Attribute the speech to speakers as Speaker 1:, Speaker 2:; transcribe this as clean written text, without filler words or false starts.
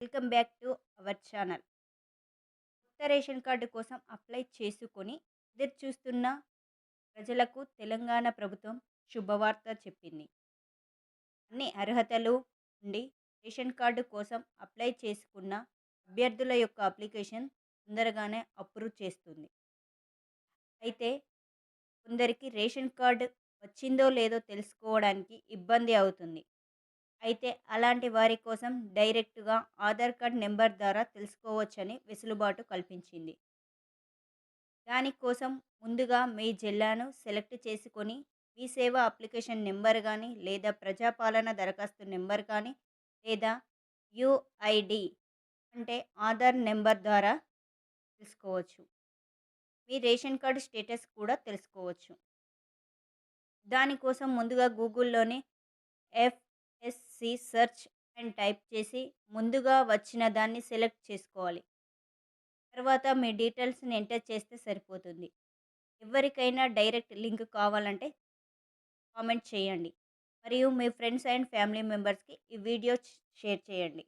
Speaker 1: Welcome back to our channel. కొత్త ration card కోసం apply చేసుకొని ఎదురు చూస్తున్న ప్రజలకు తెలంగాణ ప్రభుత్వం శుభవార్త చెప్పింది. అన్ని అర్హతలు ఉండి రేషన్ కార్డు కోసం అప్లై చేసుకున్న అభ్యర్థుల యొక్క అప్లికేషన్ తొందరగానే అప్రూవ్ చేస్తుంది. అయితే కొందరికి రేషన్ కార్డు వచ్చిందో లేదో తెలుసుకోవడానికి ఇబ్బంది అవుతుంది. అయితే అలాంటి వారి కోసం డైరెక్ట్‌గా ఆధార్ కార్డ్ నెంబర్ ద్వారా తెలుసుకోవచ్చని వెసులుబాటు కల్పించింది. దానికోసం ముందుగా మీ జిల్లాను సెలెక్ట్ చేసుకొని మీ సేవ అప్లికేషన్ నెంబర్ గానీ, లేదా ప్రజాపాలన దరఖాస్తు నెంబర్ కానీ, లేదా యూఐడీ అంటే ఆధార్ నెంబర్ ద్వారా తెలుసుకోవచ్చు. మీ రేషన్ కార్డ్ స్టేటస్ కూడా తెలుసుకోవచ్చు. దానికోసం ముందుగా గూగుల్‌లోని ఎఫ్ఎస్‌సి సెర్చ్ అని టైప్ చేసి ముందుగా వచ్చిన దాన్ని సెలెక్ట్ చేసుకోవాలి. తర్వాత మీ డీటెయిల్స్‌ని ఎంటర్ చేస్తే సరిపోతుంది. ఎవరికైనా డైరెక్ట్ లింక్ కావాలంటే కామెంట్ చేయండి. మరియు మీ ఫ్రెండ్స్ అండ్ ఫ్యామిలీ మెంబర్స్‌కి ఈ వీడియో షేర్ చేయండి.